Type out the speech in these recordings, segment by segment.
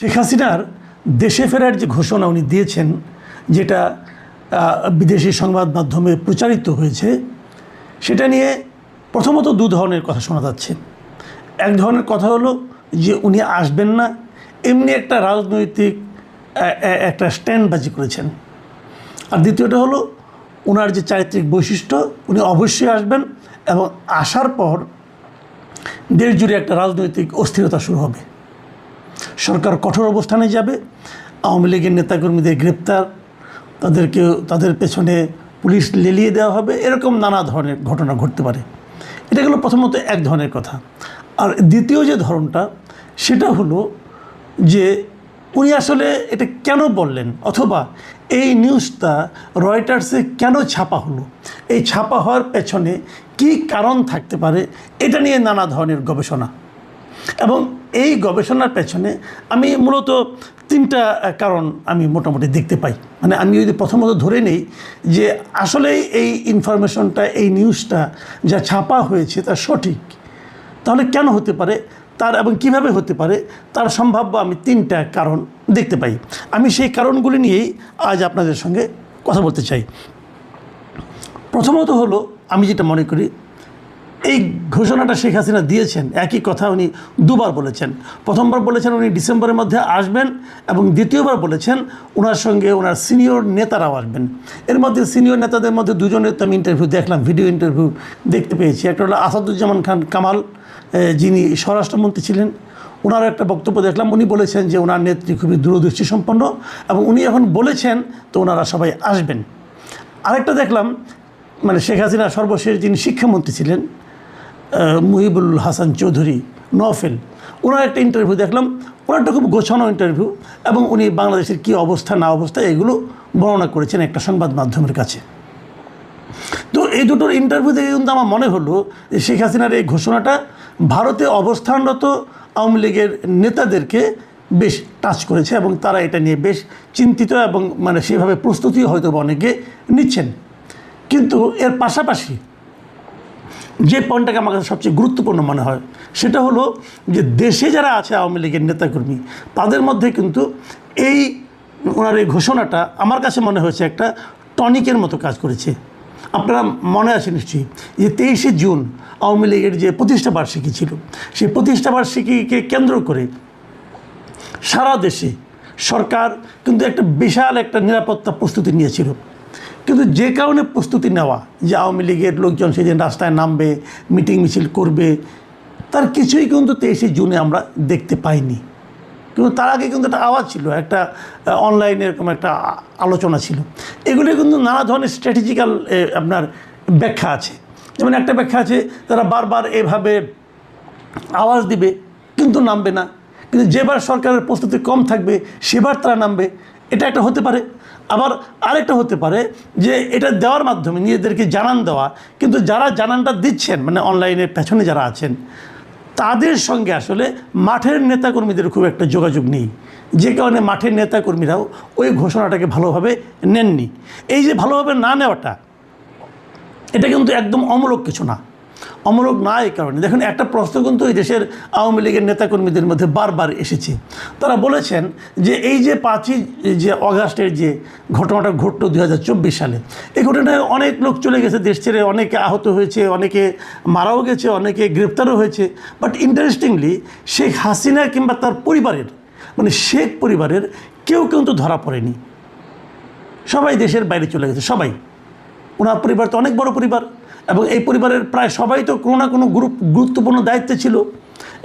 শেখ হাসিনার দেশে ফেরার যে ঘোষণা উনি দিয়েছেন, যেটা বিদেশি সংবাদ মাধ্যমে প্রচারিত হয়েছে, সেটা নিয়ে প্রথমত দু ধরনের কথা শোনা যাচ্ছে। এক ধরনের কথা হলো যে উনি আসবেন না, এমনি একটা রাজনৈতিক একটা স্ট্যান্ডবাজি করেছেন। আর দ্বিতীয়টা হলো ওনার যে চারিত্রিক বৈশিষ্ট্য, উনি অবশ্যই আসবেন এবং আসার পর দেশ জুড়ে একটা রাজনৈতিক অস্থিরতা শুরু হবে। সরকার কঠোর অবস্থানে যাবে, আওয়ামী লীগের নেতাকর্মীদের গ্রেপ্তার, তাদের পেছনে পুলিশ লেলিয়ে দেওয়া হবে, এরকম নানা ধরনের ঘটনা ঘটতে পারে। এটা গেলো প্রথমত এক ধরনের কথা। আর দ্বিতীয় যে ধরনটা, সেটা হলো যে উনি আসলে এটা কেন বললেন, অথবা এই নিউজটা রয়টার্সে কেন ছাপা হলো, এই ছাপা হওয়ার পেছনে কী কারণ থাকতে পারে, এটা নিয়ে নানা ধরনের গবেষণা। এবং এই গবেষণার পেছনে আমি মূলত তিনটা কারণ আমি মোটামুটি দেখতে পাই। মানে আমি যদি প্রথমত ধরে নেই যে আসলে এই ইনফরমেশনটা, এই নিউজটা যা ছাপা হয়েছে তা সঠিক, তাহলে কেন হতে পারে তার, এবং কিভাবে হতে পারে তার সম্ভাব্য আমি তিনটা কারণ দেখতে পাই। আমি সেই কারণগুলি নিয়েই আজ আপনাদের সঙ্গে কথা বলতে চাই। প্রথমত হলো, আমি যেটা মনে করি, এই ঘোষণাটা শেখ হাসিনা দিয়েছেন, একই কথা উনি দুবার বলেছেন। প্রথমবার বলেছেন উনি ডিসেম্বরের মধ্যে আসবেন, এবং দ্বিতীয়বার বলেছেন ওনার সঙ্গে ওনার সিনিয়র নেতারাও আসবেন। এর মধ্যে সিনিয়র নেতাদের মধ্যে দুজনের তো আমি ইন্টারভিউ দেখলাম, ভিডিও ইন্টারভিউ দেখতে পেয়েছি। একটা হলো আসাদুজ্জামান খান কামাল, যিনি স্বরাষ্ট্রমন্ত্রী ছিলেন, ওনার একটা বক্তব্য দেখলাম। উনি বলেছেন যে ওনার নেত্রী খুবই দূরদৃষ্টি সম্পন্ন, এবং উনি এখন বলেছেন তো ওনারা সবাই আসবেন। আরেকটা দেখলাম, মানে শেখ হাসিনা সর্বশেষ যিনি শিক্ষামন্ত্রী ছিলেন, মুহিবুল হাসান চৌধুরী নওফেল, ওনার একটা ইন্টারভিউ দেখলাম। ওনারটা খুব গোছানো ইন্টারভিউ, এবং উনি বাংলাদেশের কী অবস্থা না অবস্থা এগুলো বর্ণনা করেছেন একটা সংবাদ মাধ্যমের কাছে। তো এই দুটোর ইন্টারভিউ থেকে কিন্তু আমার মনে হলো যে শেখ হাসিনার এই ঘোষণাটা ভারতে অবস্থানরত আওয়ামী লীগের নেতাদেরকে বেশ টাচ করেছে, এবং তারা এটা নিয়ে বেশ চিন্তিত, এবং মানে সেভাবে প্রস্তুতিও হয়তো অনেকে নিচ্ছেন। কিন্তু এর পাশাপাশি যে পয়েন্টটাকে আমার কাছে সবচেয়ে গুরুত্বপূর্ণ মনে হয়, সেটা হলো যে দেশে যারা আছে আওয়ামী লীগের নেতাকর্মী, তাদের মধ্যে কিন্তু এই ওনার এই ঘোষণাটা আমার কাছে মনে হয়েছে একটা টনিকের মতো কাজ করেছে। আপনারা মনে আছে নিশ্চয়ই যে 23শে জুন আওয়ামী লীগের যে প্রতিষ্ঠা বার্ষিকী ছিল, সেই প্রতিষ্ঠা বার্ষিকীকে কেন্দ্র করে সারা দেশে সরকার কিন্তু একটা বিশাল একটা নিরাপত্তা প্রস্তুতি নিয়েছিল। কিন্তু যে কারণে প্রস্তুতি নেওয়া যে আওয়ামী লীগের লোকজন সেদিন রাস্তায় নামবে, মিটিং মিছিল করবে, তার কিছুই কিন্তু 23শে জুনে আমরা দেখতে পাইনি। কিন্তু তার আগে কিন্তু একটা আওয়াজ ছিল, একটা অনলাইনে এরকম একটা আলোচনা ছিল। এগুলি কিন্তু নানা ধরনের স্ট্র্যাটেজিক্যাল আপনার ব্যাখ্যা আছে। যেমন একটা ব্যাখ্যা আছে, তারা বারবার এভাবে আওয়াজ দিবে কিন্তু নামবে না, কিন্তু যেবার সরকারের প্রস্তুতি কম থাকবে সেবার তারা নামবে, এটা একটা হতে পারে। আবার আরেকটা হতে পারে যে এটা দেওয়ার মাধ্যমে নিজেদেরকে জানান দেওয়া, কিন্তু যারা জানানটা দিচ্ছেন, মানে অনলাইনের পেছনে যারা আছেন, তাদের সঙ্গে আসলে মাঠের নেতাকর্মীদের খুব একটা যোগাযোগ নেই, যে কারণে মাঠের নেতাকর্মীরাও ওই ঘোষণাটাকে ভালোভাবে নেননি। এই যে ভালোভাবে না নেওয়াটা, এটা কিন্তু একদম অমূলক কিছু না। অমূলক না এই কারণে, দেখুন একটা প্রশ্ন কিন্তু এই দেশের আওয়ামী লীগের নেতাকর্মীদের মধ্যে বারবার এসেছে। তারা বলেছেন যে এই যে 5ই যে অগাস্টের যে ঘটনাটা ঘটল 2024 সালে, এই ঘটনায় অনেক লোক চলে গেছে দেশ ছেড়ে, অনেকে আহত হয়েছে, অনেকে মারাও গেছে, অনেকে গ্রেপ্তারও হয়েছে। বাট ইন্টারেস্টিংলি শেখ হাসিনা কিংবা তার পরিবারের, মানে শেখ পরিবারের কেউ কিন্তু ধরা পড়েনি। সবাই দেশের বাইরে চলে গেছে, সবাই। ওনার পরিবার তো অনেক বড় পরিবার, এবং এই পরিবারের প্রায় সবাই তো কোনো না কোনো গুরুত্বপূর্ণ দায়িত্বে ছিল।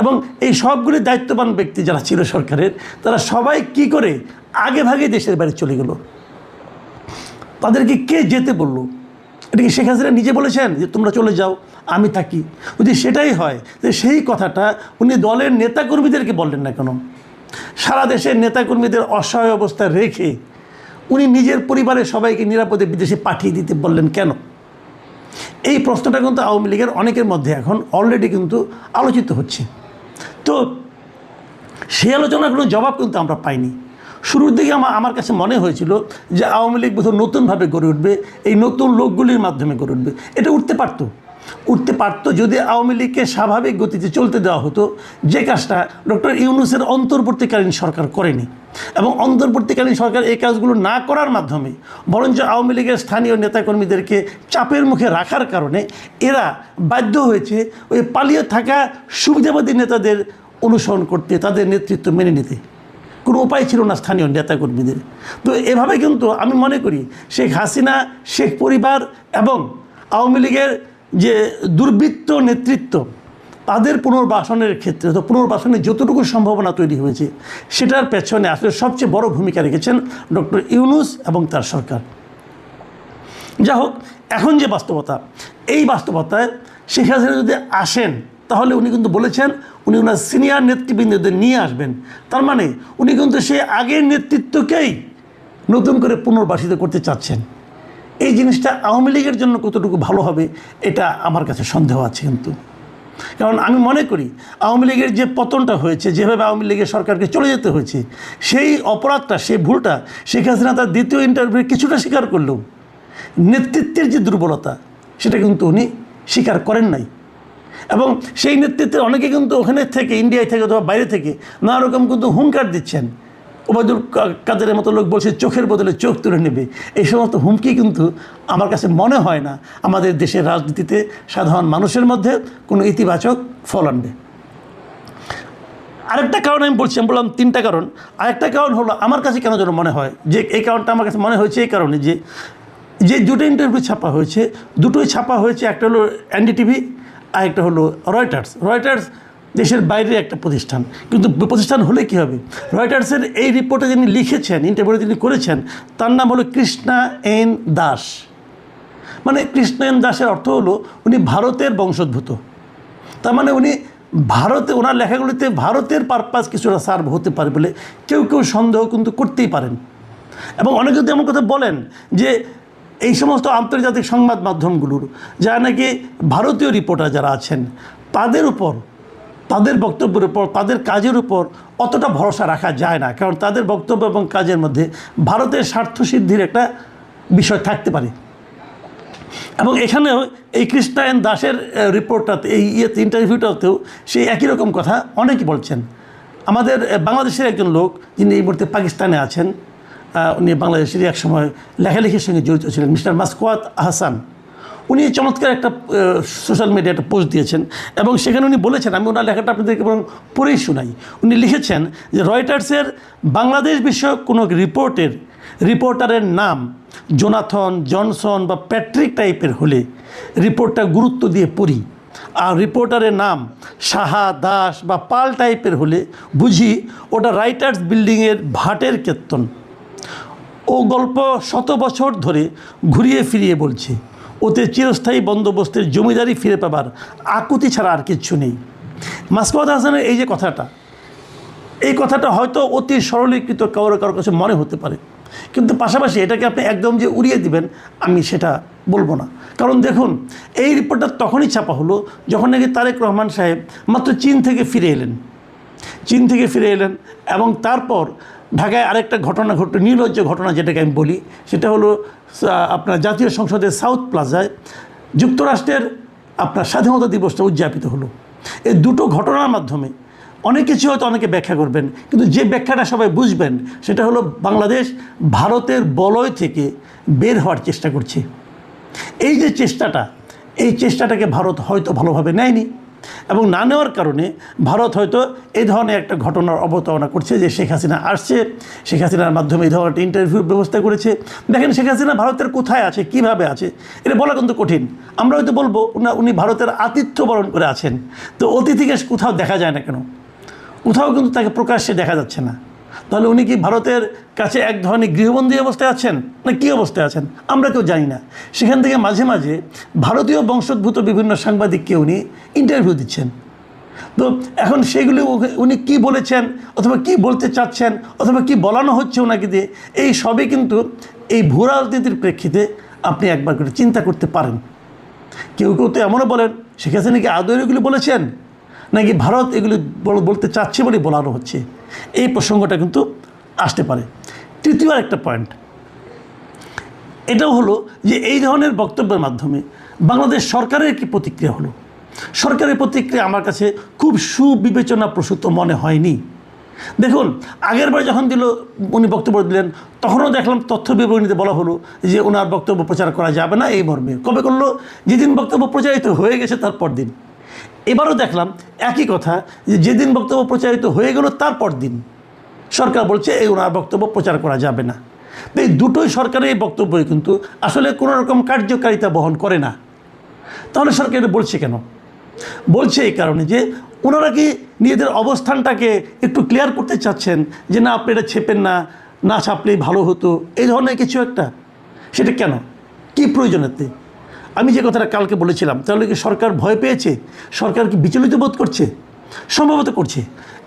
এবং এই সবগুলি দায়িত্ববান ব্যক্তি যারা ছিল সরকারের, তারা সবাই কি করে আগে ভাগে দেশের বাইরে চলে গেল। তাদেরকে কে যেতে বলল? এটা কি শেখ হাসিনা নিজে বলেছেন যে তোমরা চলে যাও, আমি থাকি? যদি সেটাই হয়, যে সেই কথাটা উনি দলের নেতাকর্মীদেরকে বললেন না কেন? সারা দেশের নেতাকর্মীদের অসহায় অবস্থায় রেখে উনি নিজের পরিবারের সবাইকে নিরাপদে বিদেশে পাঠিয়ে দিতে বললেন কেন? এই প্রশ্নটা কিন্তু আওয়ামী লীগের অনেকের মধ্যে এখন অলরেডি কিন্তু আলোচিত হচ্ছে। তো সেই আলোচনার কোনো জবাব কিন্তু আমরা পাইনি। শুরুর দিকে আমার কাছে মনে হয়েছিল যে আওয়ামী লীগ বোধহয় নতুনভাবে গড়ে উঠবে, এই নতুন লোকগুলির মাধ্যমে গড়ে উঠবে। এটা উঠতে পারত, উঠতে পারতো যদি আওয়ামী লীগকে স্বাভাবিক গতিতে চলতে দেওয়া হতো, যে কাজটা ডক্টর ইউনূসের অন্তর্বর্তীকালীন সরকার করেনি। এবং অন্তর্বর্তীকালীন সরকার এই কাজগুলো না করার মাধ্যমে বরঞ্চ আওয়ামী লীগের স্থানীয় নেতাকর্মীদেরকে চাপের মুখে রাখার কারণে এরা বাধ্য হয়েছে ওই পালিয়ে থাকা সুবিধাবাদী নেতাদের অনুসরণ করতে, তাদের নেতৃত্ব মেনে নিতে। কোনো উপায় ছিল না স্থানীয় নেতাকর্মীদের। তো এভাবে কিন্তু আমি মনে করি শেখ হাসিনা, শেখ পরিবার এবং আওয়ামী লীগের যে দুর্বৃত্ত নেতৃত্ব, তাদের পুনর্বাসনের ক্ষেত্রে, তো পুনর্বাসনের যতটুকু সম্ভাবনা তৈরি হয়েছে সেটার পেছনে আসলে সবচেয়ে বড় ভূমিকা রেখেছেন ডক্টর ইউনূস এবং তার সরকার। যা হোক, এখন যে বাস্তবতা, এই বাস্তবতায় শেখ হাসিনা যদি আসেন তাহলে উনি কিন্তু বলেছেন উনি ওনার সিনিয়র নেতৃবৃন্দদের নিয়ে আসবেন। তার মানে উনি কিন্তু সেই আগের নেতৃত্বকেই নতুন করে পুনর্বাসিত করতে চাচ্ছেন। এই জিনিসটা আওয়ামী লীগের জন্য কতটুকু ভালো হবে এটা আমার কাছে সন্দেহ আছে। কিন্তু কারণ আমি মনে করি আওয়ামী লীগের যে পতনটা হয়েছে, যেভাবে আওয়ামী লীগের সরকারকে চলে যেতে হয়েছে, সেই অপরাধটা, সেই ভুলটা শেখ হাসিনা তার দ্বিতীয় ইন্টারভিউ কিছুটা স্বীকার করলেও নেতৃত্বের যে দুর্বলতা সেটা কিন্তু উনি স্বীকার করেন নাই। এবং সেই নেতৃত্বের অনেকে কিন্তু ওখানে থেকে, ইন্ডিয়ায় থেকে অথবা বাইরে থেকে নানা রকম কিন্তু হুঙ্কার দিচ্ছেন। ওবায়দুল কাদেরের মতো লোক বলছে চোখের বদলে চোখ তুলে নেবে। এই সমস্ত হুমকি কিন্তু আমার কাছে মনে হয় না আমাদের দেশের রাজনীতিতে সাধারণ মানুষের মধ্যে কোনো ইতিবাচক ফল আনবে। আরেকটা কারণ আমি বললাম তিনটা কারণ। আরেকটা কারণ হলো আমার কাছে কেন যেন মনে হয় যে এই কারণটা আমার কাছে মনে হয়েছে এই কারণে যে দুটো ইন্টারভিউ ছাপা হয়েছে, দুটোই ছাপা হয়েছে, একটা হলো এনডিটিভি আর একটা হলো রয়টার্স দেশের বাইরে একটা প্রতিষ্ঠান। কিন্তু প্রতিষ্ঠান হলে কী হবে, রয়টার্সের এই রিপোর্টে যিনি লিখেছেন, ইন্টারভিউ যিনি করেছেন, তার নাম হলো কৃষ্ণা এন দাস। মানে কৃষ্ণা এন দাসের অর্থ হলো উনি ভারতের বংশোদ্ভূত। তার মানে উনি ভারতে, ওনার লেখাগুলিতে ভারতের পারপাস কিছুটা সার্ভ হতে পারে বলে কেউ সন্দেহ কিন্তু করতেই পারেন। এবং অনেকে যদি এমন কথা বলেন যে এই সমস্ত আন্তর্জাতিক সংবাদ মাধ্যমগুলোর যারা নাকি ভারতীয় রিপোর্টার যারা আছেন, তাদের উপর, তাদের বক্তব্যের উপর, তাদের কাজের উপর অতটা ভরসা রাখা যায় না। কারণ তাদের বক্তব্য এবং কাজের মধ্যে ভারতের স্বার্থসিদ্ধির একটা বিষয় থাকতে পারে। এবং এখানেও এই কৃষ্ণা এন দাসের রিপোর্টটাতে, এই ইন্টারভিউটাতেও সেই একই রকম কথা অনেকে বলছেন। আমাদের বাংলাদেশের একজন লোক যিনি এই মুহূর্তে পাকিস্তানে আছেন, উনি বাংলাদেশেরই এক সময় লেখালেখির সঙ্গে জড়িত ছিলেন, মিস্টার মাসকুয়াত আহসান। উনি চমৎকার একটা সোশ্যাল মিডিয়ায় একটা পোস্ট দিয়েছেন এবং সেখানে উনি বলেছেন, আমি ওনার লেখাটা আপনাদেরকে বরং পড়েই শোনাই। উনি লিখেছেন যে রয়টার্সের বাংলাদেশ বিষয়ক কোনো রিপোর্টারের নাম জোনাথন, জনসন বা প্যাট্রিক টাইপের হলে রিপোর্টটা গুরুত্ব দিয়ে পড়ি, আর রিপোর্টারের নাম সাহা, দাস বা পাল টাইপের হলে বুঝি ওটা রাইটার্স বিল্ডিংয়ের ভাটের কীর্তন। ও গল্প 100 বছর ধরে ঘুরিয়ে ফিরিয়ে বলছে, ওতে চিরস্থায়ী বন্দোবস্তের জমিদারি ফিরে পাবার আকুতি ছাড়া আর কিচ্ছু নেই। মাসকুয়াত হাসানের এই যে কথাটা, এই কথাটা হয়তো অতি সরলীকৃত কারো কাছে মনে হতে পারে, কিন্তু পাশাপাশি এটাকে আপনি একদম যে উড়িয়ে দিবেন আমি সেটা বলবো না। কারণ দেখুন, এই রিপোর্টটা তখনই ছাপা হলো যখন নাকি তারেক রহমান সাহেব মাত্র চীন থেকে ফিরে এলেন এবং তারপর ঢাকায় আরেকটা ঘটনা ঘটল, নির্লজ্জ ঘটনা যেটাকে আমি বলি, সেটা হলো আপনার জাতীয় সংসদের সাউথ প্লাজায় যুক্তরাষ্ট্রের আপনার স্বাধীনতা দিবসটা উদযাপিত হলো। এই দুটো ঘটনার মাধ্যমে অনেক কিছু হয়তো অনেকে ব্যাখ্যা করবেন, কিন্তু যে ব্যাখ্যাটা সবাই বুঝবেন সেটা হলো বাংলাদেশ ভারতের বলয় থেকে বের হওয়ার চেষ্টা করছে। এই যে এই চেষ্টাটাকে ভারত হয়তো ভালোভাবে নেয়নি এবং না নেওয়ার কারণে ভারত হয়তো এই ধরনের একটা ঘটনার অবতারণা করছে যে শেখ হাসিনা আসছে, শেখ হাসিনার মাধ্যমে এই ধরনের ইন্টারভিউর ব্যবস্থা করেছে। দেখেন শেখ হাসিনা ভারতের কোথায় আছে, কিভাবে আছে, এটা বলা কিন্তু কঠিন। আমরা হয়তো বলবো উনি ভারতের আতিথ্য বরণ করে আছেন, তো অতিথিকে কোথাও দেখা যায় না কেন, কোথাও কিন্তু তাকে প্রকাশ্যে দেখা যাচ্ছে না। তাহলে উনি কি ভারতের কাছে এক ধরনের গৃহবন্দী অবস্থায় আছেন না কী অবস্থায় আছেন আমরা কেউ জানি না। সেখান থেকে মাঝে মাঝে ভারতীয় বংশোদ্ভূত বিভিন্ন সাংবাদিককে উনি ইন্টারভিউ দিচ্ছেন। তো এখন সেগুলি উনি কী বলেছেন অথবা কী বলতে চাচ্ছেন অথবা কী বলানো হচ্ছে ওনাকে দিয়ে, এই সবই কিন্তু এই ভূ রাজনীতির প্রেক্ষিতে আপনি একবার করে চিন্তা করতে পারেন। কেউ তো এমনও বলেন শেখ হাসিনা কি আদৌ এগুলি বলেছেন নাকি ভারত এগুলি বলতে চাচ্ছে বলে বলানো হচ্ছে, এই প্রসঙ্গটা কিন্তু আসতে পারে। তৃতীয় আরেকটা পয়েন্ট এটাও হলো যে এই ধরনের বক্তব্যের মাধ্যমে বাংলাদেশ সরকারের কি প্রতিক্রিয়া হলো? সরকারের প্রতিক্রিয়া আমার কাছে খুব সুবিবেচনা প্রসূত মনে হয়নি। দেখুন, আগের বার যখন উনি বক্তব্য দিলেন, তখনও দেখলাম তথ্য বিবরণীতে বলা হলো যে ওনার বক্তব্য প্রচার করা যাবে না এই মর্মে। কবে করলো? যেদিন বক্তব্য প্রচারিত হয়ে গেছে তারপর দিন। এবারও দেখলাম একই কথা, যে যেদিন বক্তব্য প্রচারিত হয়ে গেল তারপর দিন সরকার বলছে এই ওনার বক্তব্য প্রচার করা যাবে না। তো এই দুটোই সরকারের এই বক্তব্যই কিন্তু আসলে কোনো রকম কার্যকারিতা বহন করে না। তাহলে সরকার এটা বলছে কেন? বলছে এই কারণে যে ওনারা কি নিজেদের অবস্থানটাকে একটু ক্লিয়ার করতে চাচ্ছেন যে না, আপনি এটা ছেপেন না, না ছাপলেই ভালো হতো, এই ধরনের কিছু একটা। সেটা কেন? কী প্রয়োজনেতে? আমি যে কথাটা কালকে বলেছিলাম, তাহলে কি সরকার ভয় পেয়েছে? সরকার কি বিচলিত বোধ করছে? সম্ভবত করছে।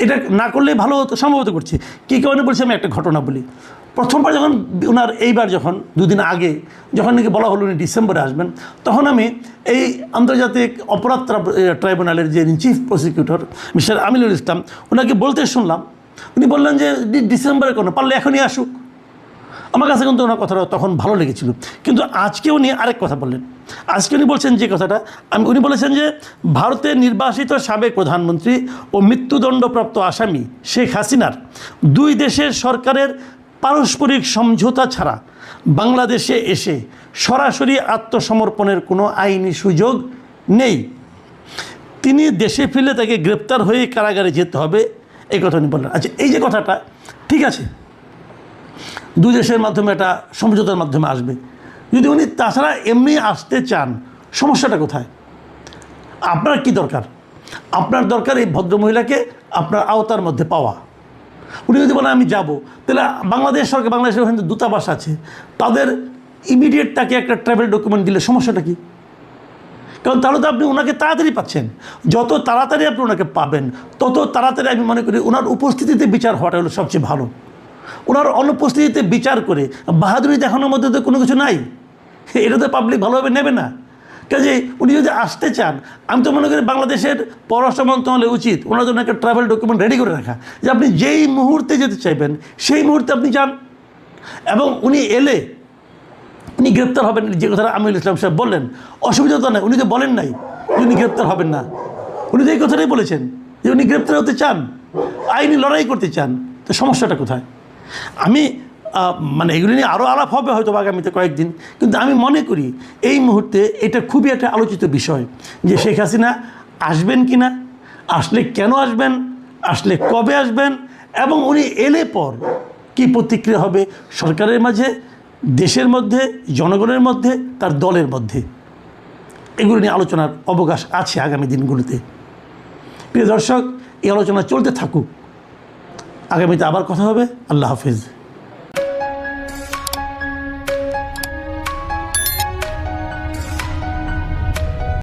এটা না করলে ভালো হতো, সম্ভবত করছে। কী কারণে বলছি আমি একটা ঘটনা বলি। প্রথমবার যখন ওনার এইবার যখন দুদিন আগে যখন নাকি বলা হলো উনি ডিসেম্বরে আসবেন, তখন আমি এই আন্তর্জাতিক অপরাধ ট্রাইব্যুনালের যে chief prosecutor mister Aminul Islam, ওনাকে বলতে শুনলাম, উনি বললেন যে ডিসেম্বরে কোনো পারলে এখনই আসুক। আমার কাছে কিন্তু ওনার কথাটা তখন ভালো লেগেছিল। কিন্তু আজকে উনি আরেক কথা বললেন। আজকে উনি বলছেন যে কথাটা, উনি বলেছেন যে ভারতের নির্বাসিত সাবেক প্রধানমন্ত্রী ও মৃত্যুদণ্ডপ্রাপ্ত আসামি শেখ হাসিনার দুই দেশের সরকারের পারস্পরিক সমঝোতা ছাড়া বাংলাদেশে এসে সরাসরি আত্মসমর্পণের কোনো আইনি সুযোগ নেই। তিনি দেশে ফিরলে তাকে গ্রেপ্তার হয়ে কারাগারে যেতে হবে, এই কথা উনি বললেন। আচ্ছা, এই যে কথাটা ঠিক আছে, দুই দেশের মাধ্যমে একটা সমঝোতার মাধ্যমে আসবে। যদি উনি তাছাড়া এমনি আসতে চান, সমস্যাটা কোথায়? আপনার কি দরকার? আপনার দরকার এই ভদ্রমহিলাকে আপনার আওতার মধ্যে পাওয়া। উনি যদি বলেন আমি যাব, তাহলে বাংলাদেশ সরকার, বাংলাদেশের ওখানে দূতাবাস আছে, তাদের ইমিডিয়েট তাকে একটা ট্রাভেল ডকুমেন্ট দিলে সমস্যাটা কি? কারণ তাহলে তো আপনি ওনাকে তাড়াতাড়ি পাচ্ছেন। যত তাড়াতাড়ি আপনি ওনাকে পাবেন, তত তাড়াতাড়ি আমি মনে করি ওনার উপস্থিতিতে বিচার হওয়াটা হলো সবচেয়ে ভালো। ওনার অনুপস্থিতিতে বিচার করে বাহাদুরি দেখানোর মধ্যে তো কোনো কিছু নাই। এটা তো পাবলিক ভালোভাবে নেবে না। কাজে উনি যদি আসতে চান, আমি তো মনে করি বাংলাদেশের পররাষ্ট্র মন্ত্রণালয় উচিত ওনার জন্য একটা ট্রাভেল ডকুমেন্ট রেডি করে রাখা, যে আপনি যেই মুহূর্তে যেতে চাইবেন সেই মুহূর্তে আপনি যান। এবং উনি এলে উনি গ্রেপ্তার হবেন, যে কথাটা আমিনুল ইসলাম সাহেব বললেন, অসুবিধা তো নাই। উনি তো বলেন নাই যে উনি গ্রেপ্তার হবেন না। উনি তো এই কথাটাই বলেছেন যে উনি গ্রেপ্তার হতে চান, আইনি লড়াই করতে চান। তো সমস্যাটা কোথায়? আমি মানে এগুলি নিয়ে আরও আলাপ হবে হয়তো আগামীতে কয়েকদিন, কিন্তু আমি মনে করি এই মুহূর্তে এটা খুবই একটা আলোচিত বিষয় যে শেখ হাসিনা আসবেন কি না, আসলে কেন আসবেন, আসলে কবে আসবেন, এবং উনি এলে পর কী প্রতিক্রিয়া হবে সরকারের মাঝে, দেশের মধ্যে, জনগণের মধ্যে, তার দলের মধ্যে। এগুলো নিয়ে আলোচনার অবকাশ আছে আগামী দিনগুলোতে। প্রিয় দর্শক, এই আলোচনা চলতে থাকুক। আগামীতে আবার কথা হবে। আল্লাহ হাফেজ।